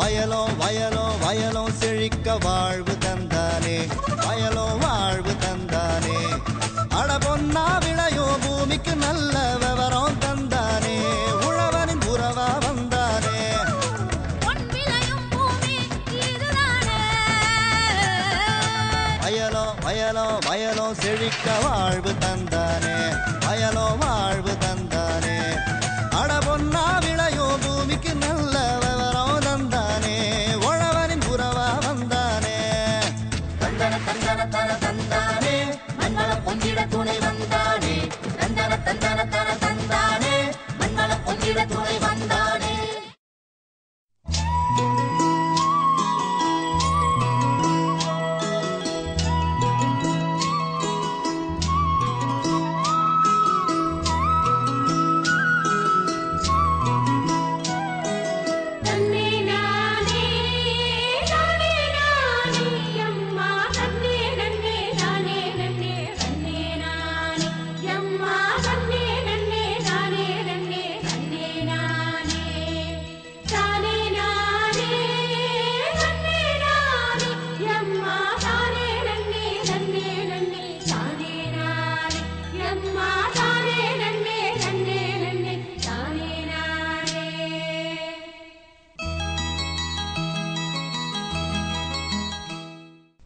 வயலோ வயலோ வயலோ செழிக்க வாழ்வு தந்தானே, வயலோ வாழ்வு தந்தானே. அட பொன்னா விளையோ பூமிக்கு நல்ல விவரம் தந்தானே, உழவனின் உறவா வந்தானே. வயலோ வயலோ வயலோ செழிக்க வாழ்வு தந்தானே, வயலோ வாழ்வு தந்தானே. அட பொன்னா விளையோ பூமிக்கு நல்ல விவரம் தந்தானே, உழவனின் உறவா வந்தானே. தந்தன தந்தன தன தந்தானே, மண்வள பொங்கிட துணை வந்தானே. தந்தன தந்தன தன தந்தானே, மண்வள பொங்கிட துணை வந்தானே.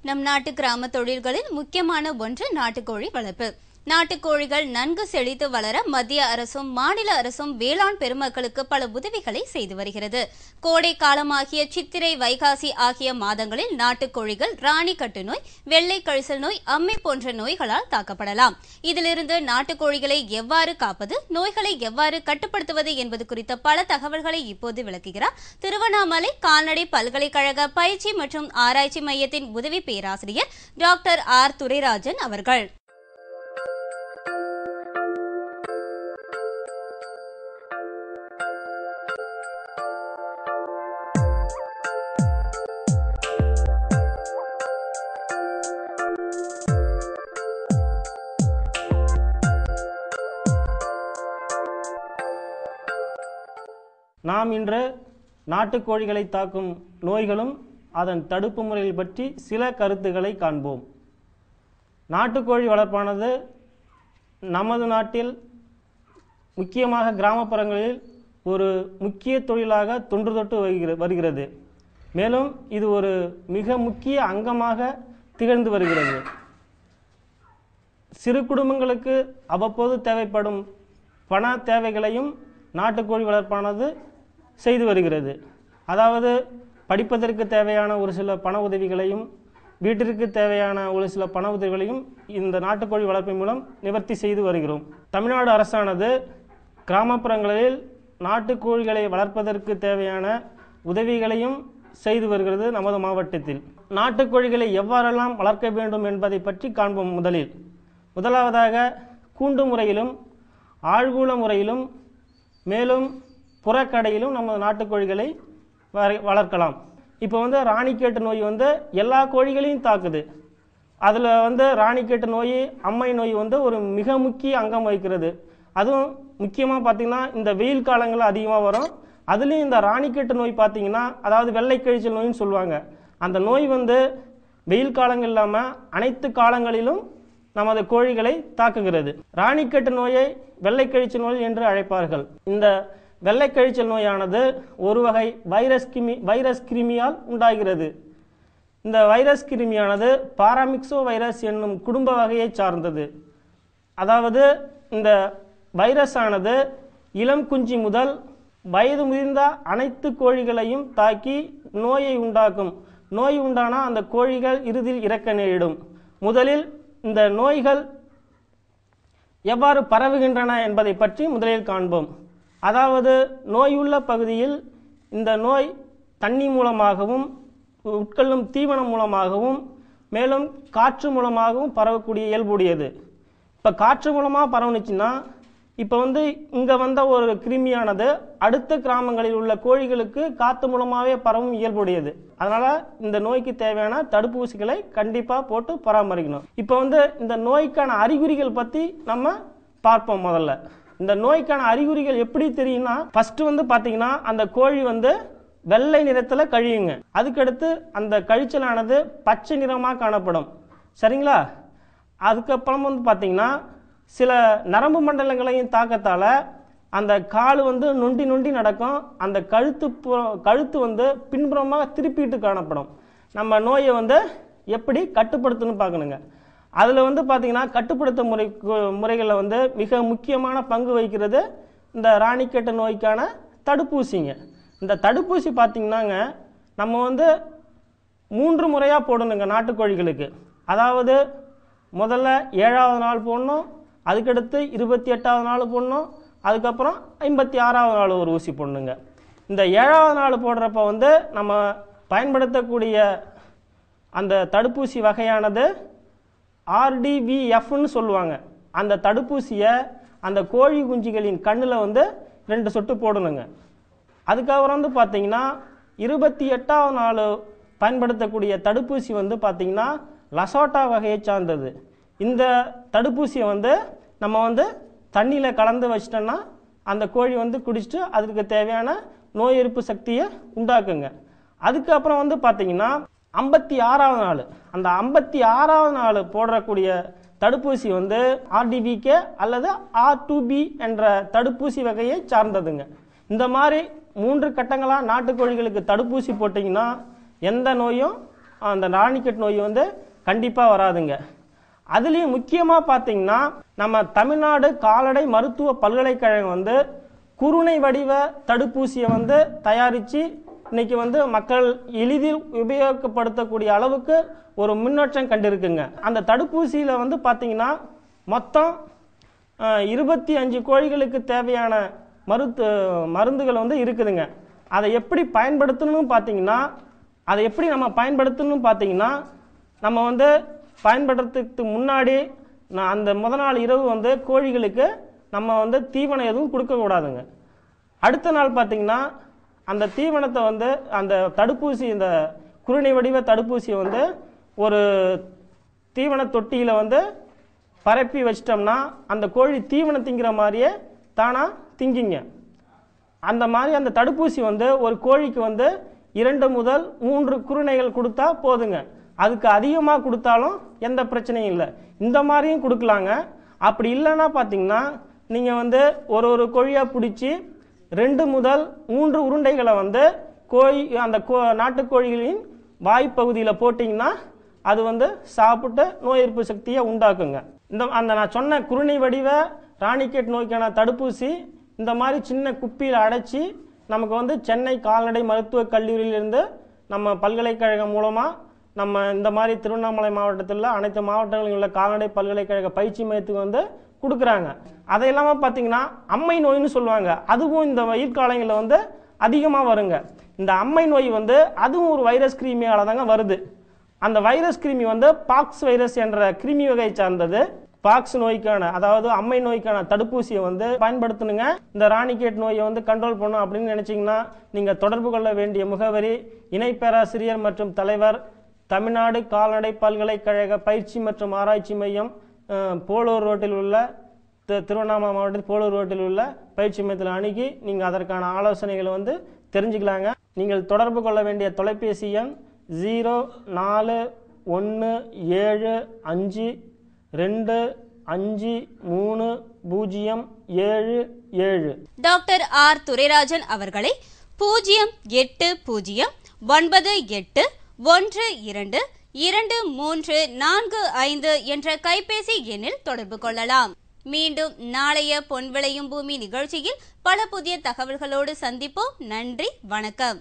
நம் நாட்டு கிராம தொழில்களில் முக்கியமான ஒன்று நாட்டுக்கோழி வளர்ப்பு. நாட்டுக்கோழிகள் நன்கு செழித்து வளர மத்திய அரசும் மாநில அரசும் வேளாண் பெருமக்களுக்கு பல உதவிகளை செய்து வருகிறது. கோடை காலமாகிய சித்திரை வைகாசி ஆகிய மாதங்களில் நாட்டுக்கோழிகள் ராணி கட்டு நோய், வெள்ளை கழிசல் நோய், அம்மை போன்ற நோய்களால் தாக்கப்படலாம். இதிலிருந்து நாட்டுக்கோழிகளை எவ்வாறு காப்பது, நோய்களை எவ்வாறு கட்டுப்படுத்துவது என்பது குறித்த பல தகவல்களை இப்போது விளக்குகிறார் திருவண்ணாமலை கால்நடை பல்கலைக்கழக பயிற்சி மற்றும் ஆராய்ச்சி மையத்தின் உதவி பேராசிரியர் டாக்டர் ஆர் துரைராஜன் அவர்கள். நாம் இன்று நாட்டுக்கோழிகளை தாக்கும் நோய்களும் அதன் தடுப்பு முறைகள் பற்றி சில கருத்துக்களை காண்போம். நாட்டுக்கோழி வளர்ப்பானது நமது நாட்டில் முக்கியமாக கிராமப்புறங்களில் ஒரு முக்கிய தொழிலாக தொன்று தொட்டு வருகிறது. மேலும் இது ஒரு மிக முக்கிய அங்கமாக திகழ்ந்து வருகிறது. சிறு குடும்பங்களுக்கு அவ்வப்போது தேவைப்படும் பண தேவைகளையும் நாட்டுக்கோழி வளர்ப்பானது செய்து வருகிறது. அதாவது படிப்பதற்கு தேவையான ஒரு சில பண உதவிகளையும் வீட்டிற்கு தேவையான ஒரு சில பண உதவிகளையும் இந்த நாட்டுக்கோழி வளர்ப்பின் மூலம் நிவர்த்தி செய்து வருகிறோம். தமிழ்நாடு அரசானது கிராமப்புறங்களில் நாட்டுக்கோழிகளை வளர்ப்பதற்கு தேவையான உதவிகளையும் செய்து வருகிறது. நமது மாவட்டத்தில் நாட்டுக்கோழிகளை எவ்வாறெல்லாம் வளர்க்க வேண்டும் என்பதை பற்றி காண்போம். முதலாவதாக கூண்டு முறையிலும் ஆழ்கூள முறையிலும் மேலும் புறக்கடையிலும் நம்ம நாட்டுக்கோழிகளை வளர்க்கலாம். இப்போ ராணிக்கேட்டு நோய் எல்லா கோழிகளையும் தாக்குது. அதில் ராணிக்கேட்டு நோய், அம்மை நோய் ஒரு மிக முக்கிய அங்கம் வகிக்கிறது. அதுவும் முக்கியமாக பார்த்திங்கன்னா இந்த வெயில் காலங்களில் அதிகமாக வரும். அதுலேயும் இந்த ராணிக்கேட்டு நோய் பார்த்திங்கன்னா, அதாவது வெள்ளை கழிச்சல் நோயின்னு சொல்லுவாங்க. அந்த நோய் வெயில் காலங்கள் இல்லாமல் அனைத்து காலங்களிலும் நமது கோழிகளை தாக்குகிறது. ராணிக்கட்டு நோயை வெள்ளை கழிச்சல் நோய் என்று அழைப்பார்கள். இந்த வெள்ளை கழிச்சல் நோயானது ஒரு வகை வைரஸ் கிருமியால் உண்டாகிறது. இந்த வைரஸ் கிருமியானது பாராமிக்சோ வைரஸ் என்னும் குடும்ப வகையை சார்ந்தது. அதாவது இந்த வைரஸ் ஆனது இளம் குஞ்சி முதல் வயது முதிர்ந்த அனைத்து கோழிகளையும் தாக்கி நோயை உண்டாக்கும். நோய் உண்டானால் அந்த கோழிகள் இறுதியில் இறக்க நேரிடும். முதலில் இந்த நோய்கள் எவ்வாறு பரவுகின்றன என்பதை பற்றி முதலில் காண்போம். அதாவது நோயுள்ள பகுதியில் இந்த நோய் தண்ணி மூலமாகவும் உட்கொள்ளும் தீவனம் மூலமாகவும் மேலும் காற்று மூலமாகவும் பரவக்கூடிய இயல்புடையது. இப்போ காற்று மூலமாக பரவுனுச்சுன்னா இப்போ இங்கே வந்த ஒரு கிருமியானது அடுத்த கிராமங்களில் உள்ள கோழிகளுக்கு காற்று மூலமாகவே பரவும் இயல்புடையது. அதனால் இந்த நோய்க்கு தேவையான தடுப்பூசிகளை கண்டிப்பாக போட்டு பராமரிக்கணும். இப்போ இந்த நோய்க்கான அறிகுறிகள் பற்றி நம்ம பார்ப்போம். முதல்ல இந்த நோய்க்கான அறிகுறிகள் எப்படி தெரியும்னா, ஃபர்ஸ்ட் பார்த்தீங்கன்னா அந்த கோழி வெள்ளை நிறத்தில் கழியுங்க. அதுக்கடுத்து அந்த கழிச்சலானது பச்சை நிறமாக காணப்படும். சரிங்களா? அதுக்கப்புறம் வந்து பார்த்தீங்கன்னா சில நரம்பு மண்டலங்களையும் தாக்கத்தால் அந்த கால் வந்து நொண்டி நொண்டி நடக்கும். அந்த கழுத்து வந்து பின்புறமாக திருப்பிட்டு காணப்படும். நம்ம நோயை வந்து எப்படி கட்டுப்படுத்தணும்னு பார்க்கணுங்க. அதில் வந்து பார்த்தீங்கன்னா கட்டுப்படுத்த முறைகளில் வந்து மிக முக்கியமான பங்கு வகிக்கிறது இந்த ராணிக்கெட்டு நோய்க்கான தடுப்பூசிங்க. இந்த தடுப்பூசி பார்த்திங்கன்னாங்க நம்ம வந்து 3 முறையாக போடணுங்க நாட்டுக்கோழிகளுக்கு. அதாவது முதல்ல 7வது நாள் போடணும், அதுக்கடுத்து 28வது நாள் போடணும், அதுக்கப்புறம் 56வது நாள் ஒரு ஊசி போடணுங்க. இந்த 7வது நாள் போடுறப்ப வந்து நம்ம பயன்படுத்தக்கூடிய அந்த தடுப்பூசி வகையானது RDVFன்னு சொல்லுவாங்க. அந்த தடுப்பூசியை அந்த கோழி குஞ்சுகளின் கண்ணில் வந்து 2 சொட்டு போடணுங்க. அதுக்கப்புறம் வந்து பார்த்தீங்கன்னா 28வது நாள் பயன்படுத்தக்கூடிய தடுப்பூசி வந்து பார்த்தீங்கன்னா லசோட்டா வகையை சார்ந்தது. இந்த தடுப்பூசியை வந்து நம்ம வந்து தண்ணியில் கலந்து வச்சிட்டோன்னா அந்த கோழி வந்து குடிச்சிட்டு அதுக்கு தேவையான நோய் எதிர்ப்பு சக்தியை உண்டாக்குங்க. அதுக்கப்புறம் வந்து பார்த்தீங்கன்னா 56வது நாள், அந்த 56வது நாள் போடக்கூடிய தடுப்பூசி வந்து RDVK அல்லது R2B என்ற தடுப்பூசி வகையை சார்ந்ததுங்க. இந்த மாதிரி 3 கட்டங்களாக நாட்டுக்கோழிகளுக்கு தடுப்பூசி போட்டிங்கன்னா எந்த நோயும் அந்த ராணிக்கெட் நோய் வந்து கண்டிப்பாக வராதுங்க. அதுலேயும் முக்கியமாக பார்த்தீங்கன்னா நம்ம தமிழ்நாடு கால்நடை மருத்துவ பல்கலைக்கழகம் வந்து குருணை வடிவ தடுப்பூசியை வந்து தயாரித்து இன்னைக்கு வந்து மக்கள் எளிதில் உபயோகப்படுத்தக்கூடிய அளவுக்கு ஒரு முன்னேற்றம் கண்டிருக்குங்க. அந்த தடுப்பூசியில் வந்து பார்த்தீங்கன்னா மொத்தம் 25 கோழிகளுக்கு தேவையான மருந்துகள் வந்து இருக்குதுங்க. அதை எப்படி பயன்படுத்தணும்னு பார்த்தீங்கன்னா நம்ம வந்து பயன்படுத்துறதுக்கு முன்னாடி அந்த முதல் நாள் இரவு வந்து கோழிகளுக்கு நம்ம வந்து தீவனம் எதுவும் கொடுக்கக்கூடாதுங்க. அடுத்த நாள் பார்த்தீங்கன்னா அந்த தீவனத்தை வந்து அந்த தடுப்பூசி இந்த குருணை வடிவ தடுப்பூசியை வந்து ஒரு தீவன தொட்டியில் வந்து பரப்பி வச்சிட்டோம்னா அந்த கோழி தீவனம் திங்கிற மாதிரியே தானாக திங்கிங்க. அந்த மாதிரி அந்த தடுப்பூசி வந்து ஒரு கோழிக்கு வந்து 2 முதல் 3 குருணைகள் கொடுத்தா போதுங்க. அதுக்கு அதிகமாக கொடுத்தாலும் எந்த பிரச்சனையும் இல்லை. இந்த மாதிரியும் கொடுக்கலாங்க. அப்படி இல்லைன்னா பார்த்தீங்கன்னா நீங்கள் வந்து ஒரு கோழியாக பிடிச்சி 2 முதல் 3 உருண்டைகளை வந்து அந்த நாட்டுக்கோழிகளின் வாய்ப்பகுதியில் போட்டிங்கன்னா அது வந்து சாப்பிட்டு நோய் எதிர்ப்பு சக்தியை உண்டாக்குங்க. நான் சொன்ன குருணை வடிவ ராணிக்கெட் நோய்க்கான தடுப்பூசி இந்த மாதிரி சின்ன குப்பியில் அடைச்சி நமக்கு வந்து சென்னை கால்நடை மருத்துவக் கல்லூரியிலிருந்து நம்ம பல்கலைக்கழகம் மூலமாக நம்ம இந்த மாதிரி திருவண்ணாமலை மாவட்டத்தில் அனைத்து மாவட்டங்களில் உள்ள கால்நடை பல்கலைக்கழக பயிற்சி மையத்துக்கு வந்து கொடுக்குறாங்க. அதை இல்லாமல் பார்த்தீங்கன்னா அம்மை நோய்னு சொல்லுவாங்க. அதுவும் இந்த வெயில் காலங்களில் வந்து அதிகமாக வருங்க. இந்த அம்மை நோய் வந்து அதுவும் ஒரு வைரஸ் கிருமியால் தாங்க வருது. அந்த வைரஸ் கிருமி வந்து பாக்ஸ் வைரஸ் என்ற கிருமி வகையை சார்ந்தது. பாக்ஸ் நோய்க்கான அதாவது அம்மை நோய்க்கான தடுப்பூசியை வந்து பயன்படுத்தணுங்க. இந்த ராணிக்கெட் நோயை வந்து கண்ட்ரோல் பண்ணணும் அப்படின்னு நினைச்சிங்கன்னா நீங்கள் தொடர்பு கொள்ள வேண்டிய முகவரி இணை பேராசிரியர் மற்றும் தலைவர், தமிழ்நாடு கால்நடை பல்கலைக்கழக பயிற்சி மற்றும் ஆராய்ச்சி மையம், போலூர் ரோட்டில் உள்ள திருவண்ணாமலை மாவட்டத்தில் போலூர் ரோட்டில் உள்ள பயிற்சி மையத்தில் அணுகி நீங்கள் அதற்கான ஆலோசனைகளை வந்து தெரிஞ்சுக்கலாங்க. நீங்கள் தொடர்பு கொள்ள வேண்டிய தொலைபேசி எண் 0417253077. டாக்டர் ஆர் துரைராஜன் அவர்களை 08098122345 என்ற கைபேசி எண்ணில் தொடர்பு கொள்ளலாம். மீண்டும் நாளைய பொன் விளையும் பூமி நிகழ்ச்சியில் பல புதிய தகவல்களோடு சந்திப்போம். நன்றி, வணக்கம்.